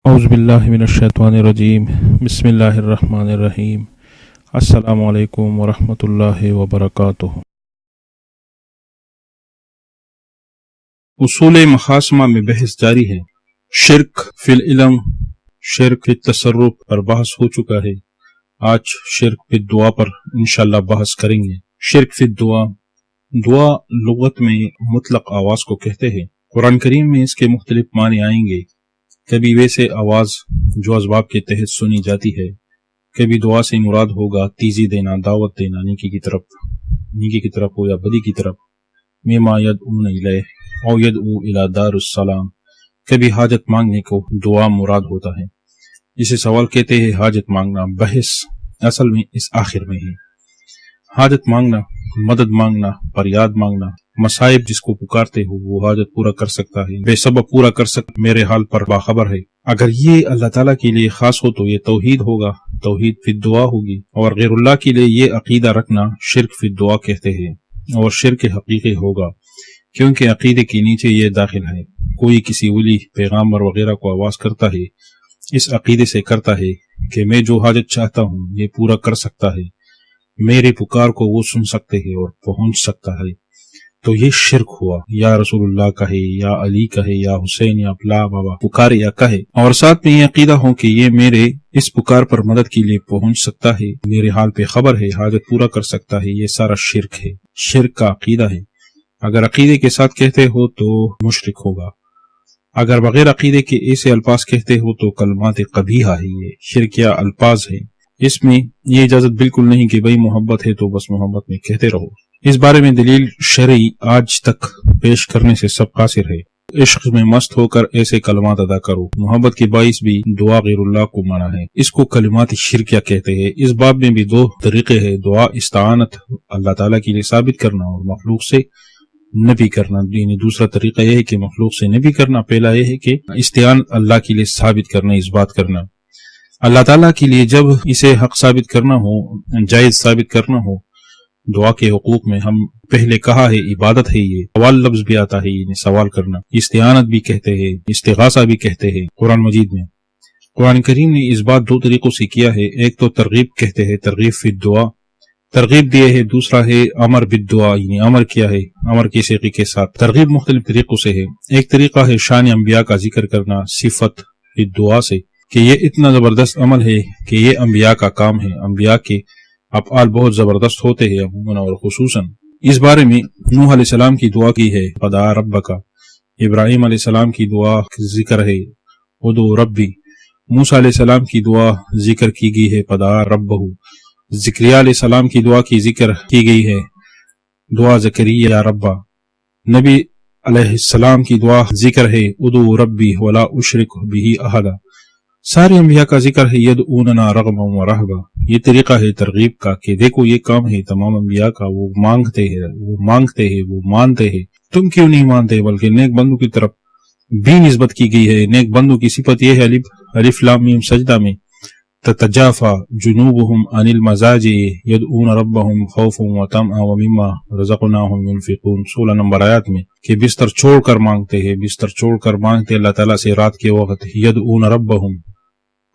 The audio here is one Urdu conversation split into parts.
اعوذ باللہ من الشیطان الرجیم بسم اللہ الرحمن الرحیم السلام علیکم ورحمۃ اللہ وبرکاتہ۔ اصول مخاصمہ میں بحث جاری ہے۔ شرک فی العلم، شرک فی التصرف پر بحث ہو چکا ہے۔ آج شرک فی الدعا پر انشاءاللہ بحث کریں گے۔ شرک فی الدعا، دعا لغت میں مطلق آواز کو کہتے ہیں۔ قرآن کریم میں اس کے مختلف معنی آئیں گے۔ کبھی ویسے آواز جو اسباب کے تحت سنی جاتی ہے، کبھی دعا سے مراد ہوگا تیزی دینا، دعوت دینا نیکی کی طرف ہو یا بدی کی طرف، مما یدعون الیہ او یدعو الی دار السلام۔ کبھی حاجت مانگنے کو دعا مراد ہوتا ہے، جسے سوال کہتے ہیں۔ حاجت مانگنا، بحث اصل میں اس آخر میں ہے۔ حاجت مانگنا، مدد مانگنا، فریاد مانگنا، مصائب جس کو پکارتے ہو وہ حاجت پورا کر سکتا ہے، بے سبب پورا کر سکتا، میرے حال پر باخبر ہے۔ اگر یہ اللہ تعالیٰ کے لیے خاص ہو تو یہ توحید ہوگا، توحید فی الدعا ہوگی، اور غیر اللہ کے لیے یہ عقیدہ رکھنا شرک فی الدعا کہتے ہیں، اور شرک حقیقی ہوگا، کیونکہ عقیدے کے نیچے یہ داخل ہے۔ کوئی کسی ولی، پیغامبر وغیرہ کو آواز کرتا ہے، اس عقیدے سے کرتا ہے کہ میں جو حاجت چاہتا ہوں یہ پورا کر سکتا ہے، میرے پکار کو وہ سن سکتے ہیں اور پہنچ سکتا ہے، تو یہ شرک ہوا۔ یا رسول اللہ کہے، یا علی کہے، یا حسین، یا فلاں بابا پکارے یا کہے، اور ساتھ میں یہ عقیدہ ہو کہ یہ میرے اس پکار پر مدد کے لیے پہنچ سکتا ہے، میرے حال پہ خبر ہے، حاجت پورا کر سکتا ہے، یہ سارا شرک ہے، شرک کا عقیدہ ہے۔ اگر عقیدے کے ساتھ کہتے ہو تو مشرک ہوگا، اگر بغیر عقیدے کے ایسے الفاظ کہتے ہو تو کلمات قبیحہ ہے، یہ شرکیہ الفاظ ہے۔ اس میں یہ اجازت بالکل نہیں کہ بھئی محبت ہے تو بس محبت میں کہتے رہو۔ اس بارے میں دلیل شرعی آج تک پیش کرنے سے سب قاصر ہے۔ عشق میں مست ہو کر ایسے کلمات ادا کرو، محبت کے باعث بھی دعا غیر اللہ کو منع ہے، اس کو کلمات شرکیہ کہتے ہیں۔ اس باب میں بھی دو طریقے ہیں، دعا استعانت اللہ تعالیٰ کے لیے ثابت کرنا اور مخلوق سے نفی کرنا، یعنی دوسرا طریقہ یہ ہے کہ مخلوق سے نفی کرنا، پہلا یہ ہے کہ استعانت اللہ کے لیے ثابت کرنا، اس بات کرنا اللہ تعالیٰ کے لیے۔ جب اسے حق ثابت کرنا ہو، جائز ثابت کرنا ہو، دعا کے حقوق میں ہم پہلے کہا ہے عبادت ہے، یہ سوال لفظ بھی آتا ہے، یعنی سوال کرنا، استعانت بھی کہتے ہیں، استغاثہ بھی کہتے ہیں قرآن مجید میں۔ قرآن کریم نے اس بات دو طریقوں سے کیا ہے، ایک تو ترغیب کہتے ہیں، ترغیب فی الدعا، ترغیب دیے ہے، دوسرا ہے امر بالدعا، یعنی امر کیا ہے، امر کے صیغے کے ساتھ۔ ترغیب مختلف طریقوں سے ہے، ایک طریقہ ہے شان انبیاء کا ذکر کرنا صفت فی الدعا سے، کہ یہ اتنا زبردست عمل ہے کہ یہ انبیاء کا کام ہے، انبیاء کے افعال بہت زبردست ہوتے ہیں عموماً اور خصوصاً۔ اس بارے میں نوح علیہ السلام کی دعا کی ہے، فدعا ربک، ابراہیم علیہ السلام کی دعا ذکر ہے، ادعو ربی، موسیٰ علیہ السلام کی دعا ذکر کی گئی ہے، فدعا ربہ، زکریا علیہ السلام کی دعا کی ذکر کی گئی ہے، دعا زکریا یا ربا، نبی علیہ السلام کی دعا ذکر ہے، ادعو ربی ولا اشرک بہ احدا۔ سارے انبیاء کا ذکر ہے، یدعوننا رغبا و رہبا۔ یہ طریقہ ہے ترغیب کا کہ دیکھو یہ کام ہے تمام انبیاء کا، وہ مانگتے ہیں، وہ مانتے ہیں، تم کیوں نہیں مانتے؟ بلکہ نیک بندوں کی طرف بھی نسبت کی گئی ہے۔ نیک بندوں کی صفت یہ ہے، الف لام میم سجدہ میں، تتجافى جنوبهم عن المضاجع يدعون ربهم خوفا وطمعا ومما رزقناهم ينفقون، 16 نمبر آیات میں، کہ بستر چھوڑ کر مانگتے ہیں، بستر چھوڑ کر مانگتے اللہ تعالیٰ سے رات کے وقت، يدعون ربهم،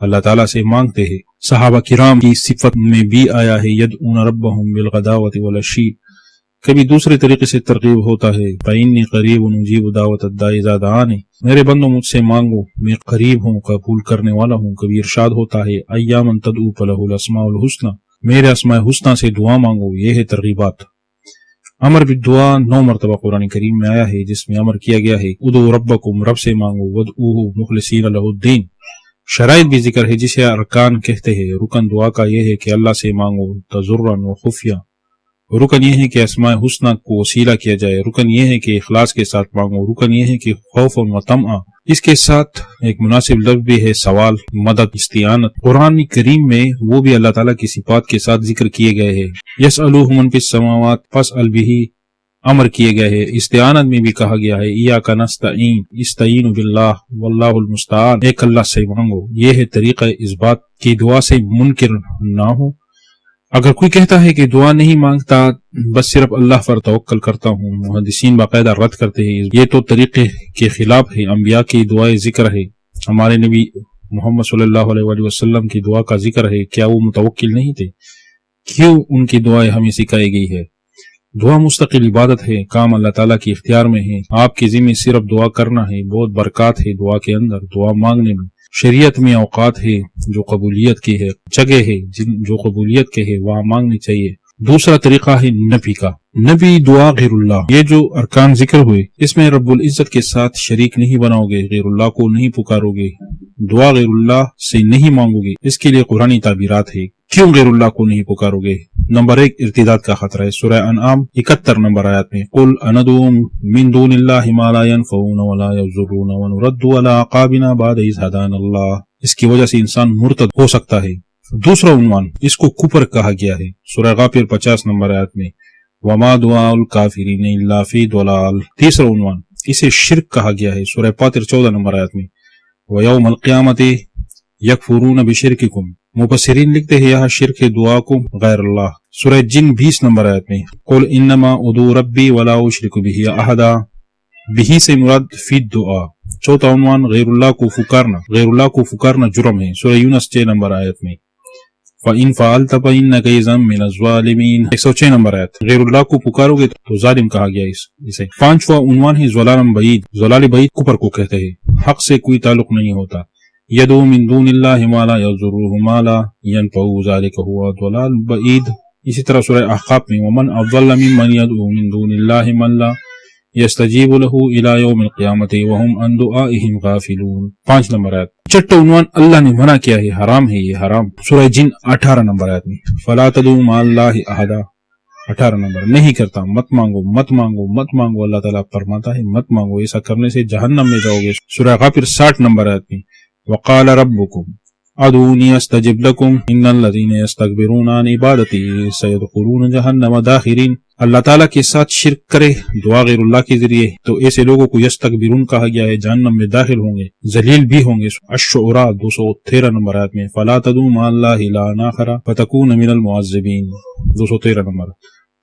اللہ تعالیٰ سے مانگتے ہیں۔ صحابہ کرام کی صفت میں بھی آیا ہے، يدعون ربهم بالغداوة والعشي۔ کبھی دوسرے طریقے سے ترغیب ہوتا ہے، فإني قریب أجیب دعوت الداع إذا دعانی، میرے بندوں مجھ سے مانگو، میں قریب ہوں، قبول کرنے والا ہوں۔ کبھی ارشاد ہوتا ہے، ایاما تدعو فلہ الاسماء الحسنى، میرے اسماء حسنہ سے دعا مانگو، یہ ہے ترغیبات۔ امر بالدعا 9 مرتبہ قرآن کریم میں آیا ہے، جس میں امر کیا گیا ہے، ادعوا ربکم، رب سے مانگو، وادعوہ مخلصین لہ الدین۔ شرائط بھی ذکر ہے جسے ارکان کہتے ہیں۔ رکن دعا کا یہ ہے کہ اللہ سے مانگو تضرعا و خفیہ، رکن یہ ہے کہ اسماء حسنہ کو وسیلہ کیا جائے، رکن یہ ہے کہ اخلاص کے ساتھ مانگو، رکن یہ ہے کہ خوف و طمع، اس کے ساتھ ایک مناسب لفظ بھی ہے سوال، مدد، استعانت۔ قرآن کریم میں وہ بھی اللہ تعالیٰ کی صفات کے ساتھ ذکر کیے گئے ہیں، یسألوہ من فی السماوات فاسأل بہ، امر کیے گئے ہیں۔ استعانت میں بھی کہا گیا ہے، ایاک نستعین، استعینوا باللہ واللہ المستعان، ایک اللہ سے مانگو۔ یہ ہے طریقہ اس بات کی دعا سے منکر نہ ہو۔ اگر کوئی کہتا ہے کہ دعا نہیں مانگتا، بس صرف اللہ پر توکل کرتا ہوں، محدثین باقاعدہ رد کرتے ہیں، یہ تو طریقے کے خلاف ہے۔ انبیاء کی دعائیں ذکر ہے، ہمارے نبی محمد صلی اللہ علیہ وآلہ وسلم کی دعا کا ذکر ہے، کیا وہ متوکل نہیں تھے؟ کیوں ان کی دعائیں ہمیں سکھائی گئی ہے؟ دعا مستقل عبادت ہے، کام اللہ تعالیٰ کے اختیار میں ہے، آپ کی ذمہ صرف دعا کرنا ہے، بہت برکات ہے دعا کے اندر، دعا مانگنے میں۔ شریعت میں اوقات ہے جو قبولیت کی ہے، جگہ ہے جو قبولیت کے ہے، وہاں مانگنی چاہیے۔ دوسرا طریقہ ہے نبی کا، نبی دعا غیر اللہ، یہ جو ارکان ذکر ہوئے اس میں رب العزت کے ساتھ شریک نہیں بناؤ گے، غیر اللہ کو نہیں پکارو گے، دعا غیر اللہ سے نہیں مانگو گے، اس کے لیے قرآنی تعبیرات ہے۔ کیوں غیر اللہ کو نہیں پکارو گے؟ نمبر 1 ارتداد کا خطرہ ہے، سورہ انعام 71 نمبر آیات میں، قل اندعو من دون اللہ ما لا ينفعون ولا يضرون ونرد على اعقابنا بعد اذ هدانا اللہ، اس کی وجہ سے انسان مرتد ہو سکتا ہے۔ دوسرا عنوان، اس کو کفر کہا گیا ہے، سورہ غافر 50 نمبر آیات میں، وما دعاء الکافرین الا فی ضلال۔ تیسرا عنوان، اسے شرک کہا گیا ہے، سورہ فاطر 14 نمبر آیات میں، ویوم القیامت یکفرون بشرککم۔ مفسرین لکھتے ہیں یہاں شرک دعاکم غیر اللہ، سورہ جن 20 نمبر آیت میں، قل انما ادعو ربی ولا اشرک بہ احدا، بہی سے مراد فی دعا۔ چوتھا عنوان، غیر اللہ کو پکارنا جرم ہے، سورہ یونس 6 نمبر آیت میں، فَإِن فَعَلْتَ فَإِنَّكَ إِذًا مِّنَ الظَّالِمِينَ، 106 نمبر آیت۔ غیر اللہ کو پکارو گے تو ظالم کہا گیا اسے۔ پانچواں عنوان ہے ضلال بعید، ضلال بعید کفر کو کہتے ہیں، حق سے کوئی تعلق نہیں ہوتا۔ يدعو من دون اللہ ما لا يضره ما لا ينفعه ذلك هو ضلال بعید۔ اسی طرح سورہ احقاف میں، ومن اضل ممن يدعو من دون اللہ من لا يستجیب له الى يوم القیامت وهم عن دعائهم غافلون، 5 نمبر آیت۔ چھٹا عنوان، اللہ نے منع کیا ہے، حرام ہے یہ حرام، سورہ جن 18 نمبر آیت میں، فلا تدعوا مع اللہ احدا، 18 نمبر، نہیں کرتا، مت مانگو مت مانگو مت مانگو، اللہ تعالیٰ فرماتا ہے مت مانگو، ایسا کرنے سے جہنم میں جاؤ گے، سورہ غافر 60 نمبر آیت میں، وقال ربکم ادعونی استجب لکم ان الذین یستکبرون عن عبادتی سیدخلون جہنم داخرین۔ اللہ تعالیٰ کے ساتھ شرک کرے دعا غیر اللہ کے ذریعے تو ایسے لوگوں کو یستکبرون کہا گیا ہے، جہنم میں داخل ہوں گے، ذلیل بھی ہوں گے۔ الشعراء 213 نمبر آیت میں، فلا تدعوا مع اللہ الہا آخر فتکون من المعذبین، 213 نمبر۔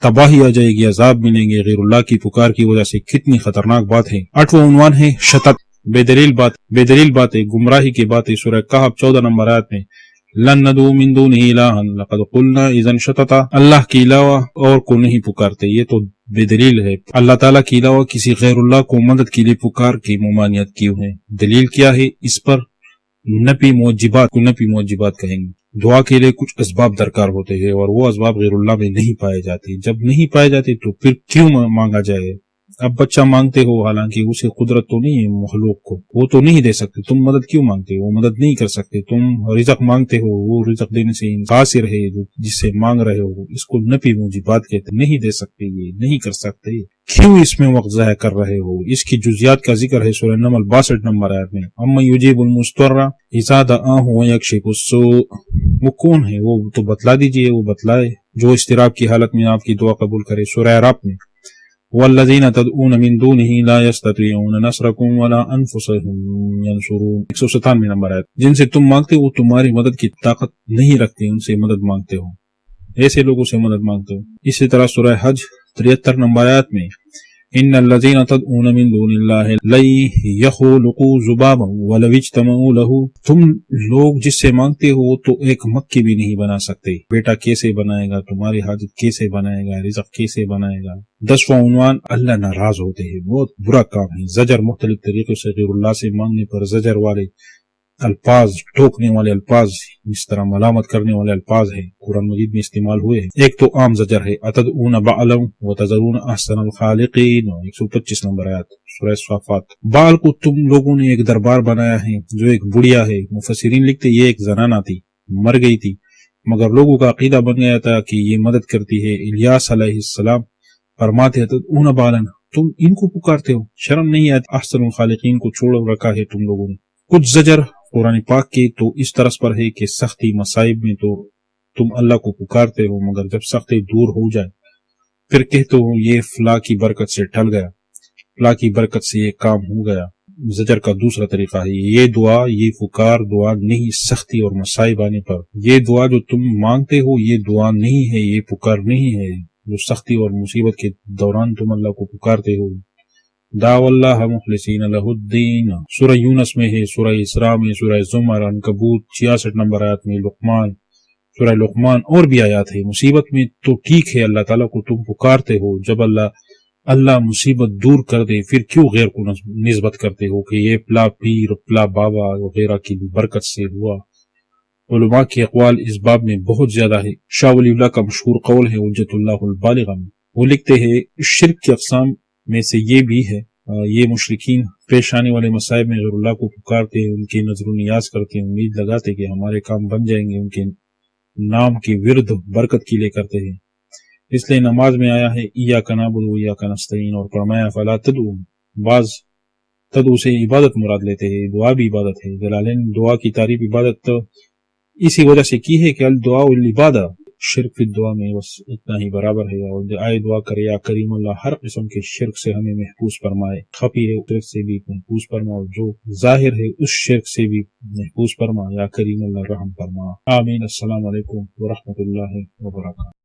تباہی آ جائے گی، عذاب ملیں گے غیر اللہ کی پکار کی وجہ سے، کتنی خطرناک بات ہے۔ 8واں عنوان ہے شتت، بے دلیل باتیں، گمراہی کی باتیں، سورہ کہف 14 نمبر آیت میں، لن ندعو من دونہ الہا لقد قلنا اذا شططا، اللہ کے علاوہ اور کو نہیں پکارتے، یہ تو بے دلیل ہے۔ اللہ تعالیٰ کے علاوہ کسی غیر اللہ کو مدد کے لیے پکار کی ممانعت کیوں ہے؟ دلیل کیا ہے اس پر؟ نفی موجبات کہیں گے۔ دعا کے لیے کچھ اسباب درکار ہوتے ہیں اور وہ اسباب غیر اللہ میں نہیں پائے جاتے، جب نہیں پائے جاتے تو پھر کیوں مانگا جائے؟ اب بچہ مانگتے ہو، حالانکہ اسے قدرت تو نہیں ہے مخلوق کو، وہ تو نہیں دے سکتے، تم مدد کیوں مانگتے ہو؟ وہ مدد نہیں کر سکتے۔ تم رزق مانگتے ہو، وہ رزق دینے سے قاصر ہے، جس سے مانگ رہے ہو، اس کو نفی موجبات کہتے، نہیں دے سکتے، یہ نہیں کر سکتے، کیوں اس میں وقت ضائع کر رہے ہو؟ اس کی جزیات کا ذکر ہے سورہ نمل 62 نمبر آیت میں، اما یجیب المضطر اذا دعاہ ویکشف السوء، وہ کون ہے؟ وہ تو بتلا دیجئے، وہ بتلائے جو اضطراب کی حالت میں آپ کی دعا قبول کرے۔ سورہ اعراف میں، والذین تدعون من دونہ لا یستطیعون نصرکم ولا انفسهم ینصرون، 197 نمبر آیت، جن سے تم مانگتے ہو تمہاری مدد کی طاقت نہیں رکھتے، ان سے مدد مانگتے ہو، ایسے لوگوں سے مدد مانگتے ہو۔ اسی طرح سورہ حج 73 نمبر آیت میں، ان الذین تدعون من دون اللہ لن یخلقوا ذبابا ولو اجتمعوا له، تم لوگ جس سے مانگتے ہو تو ایک مکھی بھی نہیں بنا سکتے، بیٹا کیسے بنائے گا، تمہاری حاجت کیسے بنائے گا، رزق کیسے بنائے گا۔ 10واں عنوان، اللہ ناراض ہوتے ہیں، بہت برا کام ہے، زجر، مختلف طریقوں سے غیر اللہ سے مانگنے پر زجر والے الفاظ، ٹوکنے والے الفاظ، اس طرح ملامت کرنے والے الفاظ ہیں، قرآن مجید میں استعمال ہوئے ہیں۔ ایک تو عام زجر ہے، اتدعون بعلا وتذرون احسن الخالقین، 125 نمبر آیت، سورہ صافات، بعل کو تم لوگوں نے ایک دربار بنایا ہے جو ایک بڑھیا ہے، مفسرین لکھتے یہ ایک زنانہ تھی، مر گئی تھی، مگر لوگوں کا عقیدہ بن گیا تھا کہ یہ مدد کرتی ہے۔ الیاس علیہ السلام فرماتے ہیں اتدعون بعلا، تم ان کو پکارتے ہو، شرم نہیں آتی؟ احسن الخالقین کو چھوڑ رکھا ہے تم لوگوں نے۔ کچھ زجر قرآن پاک کے تو اس طرز پر ہے کہ سختی مصائب میں تو تم اللہ کو پکارتے ہو، مگر جب سختی دور ہو جائے پھر کہتے ہو یہ فلاں کی برکت سے ٹل گیا، فلاں کی برکت سے یہ کام ہو گیا۔ زجر کا دوسرا طریقہ ہے، یہ دعا، یہ پکار دعا نہیں، سختی اور مصائب آنے پر، یہ دعا جو تم مانگتے ہو یہ دعا نہیں ہے، یہ پکار نہیں ہے، جو سختی اور مصیبت کے دوران تم اللہ کو پکارتے ہو، دعوا اللہ مخلصین لہ الدین، سورہ یونس میں ہے، سورہ اسراء میں، سورہ زمر، عنکبوت 66 نمبر آیات میں، لقمان، سورہ لقمان اور بھی آیات ہے۔ مصیبت میں تو ٹھیک ہے اللہ تعالیٰ کو تم پکارتے ہو، جب اللہ مصیبت دور کر دے پھر کیوں غیر کو نسبت کرتے ہو کہ یہ پلا پیر، پلا بابا وغیرہ کی برکت سے ہوا۔ علماء کے اقوال اس باب میں بہت زیادہ ہے۔ شاہ ولی اللہ کا مشہور قول ہے حجت اللہ البالغہ میں، وہ لکھتے ہیں شرک کی اقسام میں سے یہ بھی ہے، یہ مشرکین پیش آنے والے مصائب میں غیر اللہ کو پکارتے ہیں، ان کی نظر و نیاز کرتے ہیں، امید لگاتے کہ ہمارے کام بن جائیں گے، ان کے نام کی ورد برکت کے لیے کرتے ہیں۔ اس لیے نماز میں آیا ہے ایاک نعبد و ایاک نستعین، اور فرمایا فلا تدعو، بعض تدعو سے عبادت مراد لیتے ہیں، دعا بھی عبادت ہے۔ جلالین دعا کی تعریف عبادت اسی وجہ سے کی ہے کہ الدعاء العبادہ، شرک فی الدعا میں بس اتنا ہی برابر ہے، اور آئے دعا کرے یا کریم اللہ ہر قسم کے شرک سے ہمیں محفوظ فرمائے، خفی ہے اس شرک سے بھی محفوظ فرما، اور جو ظاہر ہے اس شرک سے بھی محفوظ فرما، یا کریم اللہ رحم فرما، آمین۔ السلام علیکم ورحمۃ اللہ وبرکاتہ۔